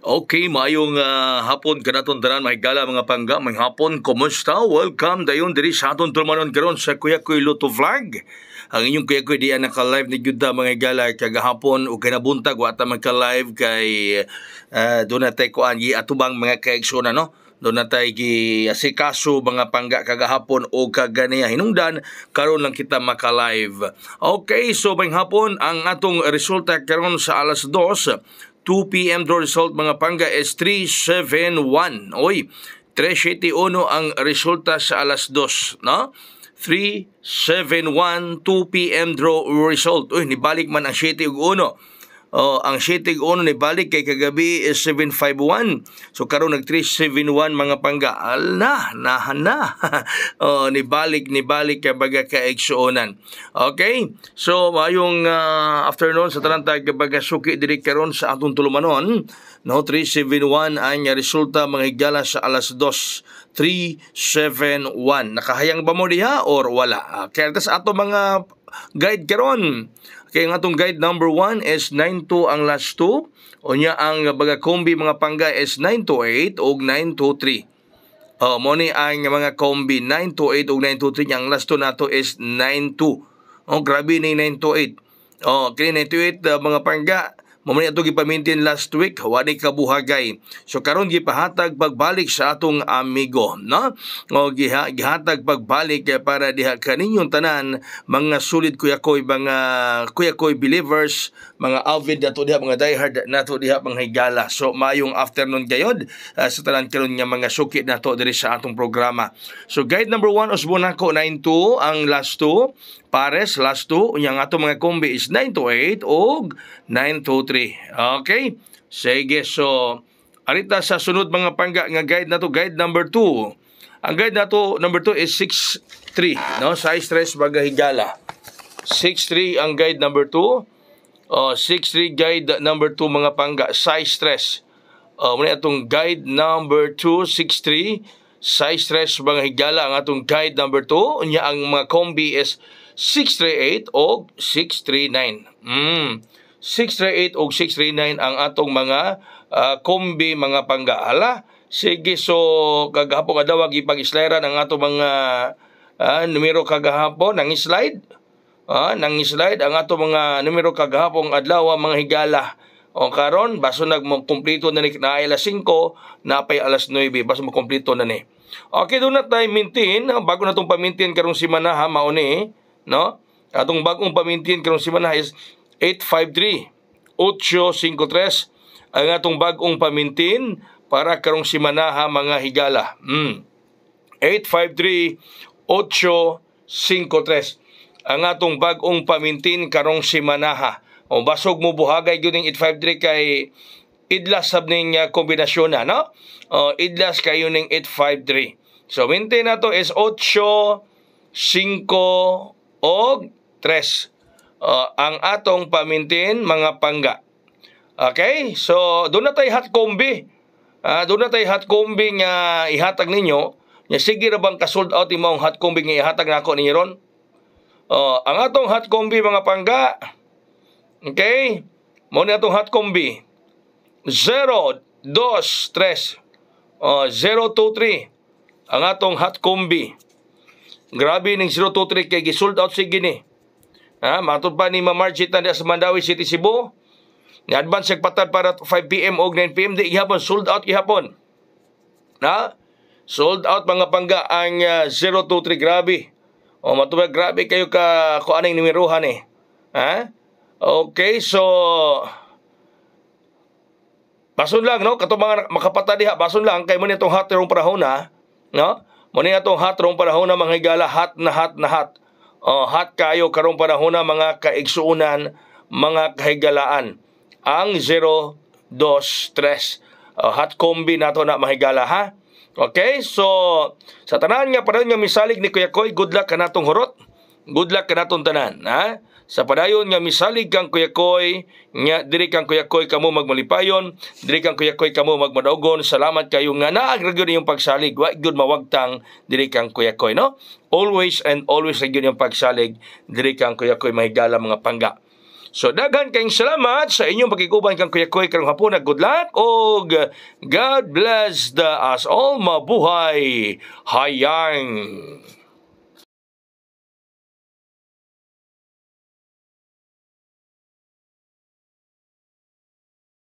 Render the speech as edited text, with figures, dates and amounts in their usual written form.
Okay, maayong hapon kanaton tanan mahigala mga pangga, may hapon kumusta? Welcome dayon diri sa aton tulmanon karon sa Kuya Koy Luto Vlog. Ang inyong Kuya Koy diyan naka-live ni Juda mga higala kagahapon o kinabuntag wa ta magka-live kay doon natay kuan gi atubang mga kaigsoon no. Doon natay gi asikaso mga pangga kagahapon o kaganiya hinungdan karon lang kita maka-live. Okay, so may hapon ang atong resulta karon sa alas 2 p.m. draw result mga pangga is 371. Oy, 371 ang resulta sa alas 2, no? 371 2 p.m. draw result. Uy, nibalik man ang 7 ug 1. Ang 7 ug 1 nibalik kay kagabi is 751. So karon nag 371 mga pangga. Ala, na. Nibalik kay baga kaigsuonan. Okay? So mayong afternoon sa tanan tag baga suki diri karon sa atong tulumanon. No, 371 ang resulta mga higala sa alas 2. 371. Nakahayang ba mo diha or wala? Kaya tas ato mga guide karon. Kaya nga itong guide number 1 is 92 ang last 2. O niya ang baga kombi mga pangga is 928 o 923. Moni ang mga kombi 928 o 923. Ang last 2 nato is 92. Grabe ni 928. Kaya 928 mga pangga. Mamani ato gipamintin last week, wani kabuhagay. So karon gipahatag pagbalik sa atong amigo, no? Gihatag pagbalik para diha kaninyong tanan mga sulit Kuya Koy, mga Kuya Koy believers, mga avid nato diha, mga diehard nato diha panghigala. So mayong afternoon gayod sa tanan karon nga mga suki nato diri sa atong programa. So guide number 1 Osbonako 92 ang last 2. Pares, last 2, unyang ato mga kombi is 928 o 923. Okay? Sige, so, arita sa sunod mga pangga nga guide na to, guide number 2. Ang guide na to, number 2 is 6-3, no? Size stress baga higala. 6-3 ang guide number 2. 6-3 guide number 2 mga pangga, size stress. Muna itong guide number 2, 6-3, size stress baga higala ang atong guide number 2. Unya ang mga kombi is 638 o 639. 638 o 639 ang atong mga kombi mga panggaala. Sige, so kagahapon adawag ipag-slidean ang atong mga numero kagahapon nang slide. Nang slide ang atong mga numero kagahapon adlaw mga higala. O karon baso nagkumpleto na ni na alas 5 napay alas 9 baso makumpleto na ni. Okay, doon na tayo maintain bago na itong pamintin karong simana ha mauni. No? Atong bagong pamintin karong semana is 853-853 ang atong bagong pamintin para karong semana ha mga higala. 853-853 ang atong bagong pamintin karong semana ha. O basog mo buhagay gyud ning 853 kay idlas sab ning kombinasyon na, no? Idlas kayo ning 853. So maintain nato is 8, 5 o 3 ang atong pamintin mga pangga. Okay? So, doon na tayo hot combi. Doon na tayo hot combi nga ihatag ninyo. Sige ra bang ka-sold out imong hot combi nga ihatag na ako ninyo ron? Ang atong hot combi mga pangga. Okay? Muna atong hot combi. 0, 2, 3. 0, 2, 3. Ang atong hot combi. Grabe ning 023 kay gisold out sige ni. Matod pa ni Mamarjit na sa Mandawi City, Cebu. Ni advance patad para 5 PM o 9 PM di gihapon sold out gihapon. Sold out mga pangga ang 023 grabe. Matubag grabe kayo ka kuan ning numerohan eh. Okay, so bason lang no kato mga makapatad diha bason lang kay mo nitong hot rong panahon no? Muna itong hot rong panahon na mga higala, hot na hot. Hot kayo karong panahon na mga kaigsuunan, mga kahigalaan. Ang 0, 2, 3. Hot combi nato na mahigala ha. Okay, so sa tanan nga panahon nga misalig ni Kuya Koy, good luck kanatong hurot. Good luck kanatong tanan ha. Sa padayon nga misalig kang Kuya Koy, nga diri kang Kuya Koy kamo magmalipayon, diri kang Kuya Koy kamo magmadaugon. Salamat kayo nga naagragyo niyong pagsalig. Wa gyud mawagtang diri kang Kuya Koy, no? Always and always gyud yung pagsalig diri kang Kuya Koy mahigala mga pangga. So daghan kayong salamat sa inyong pagkikuban kang kuya-kuya karong hapon. Good luck og God bless us all. Mabuhay hayang.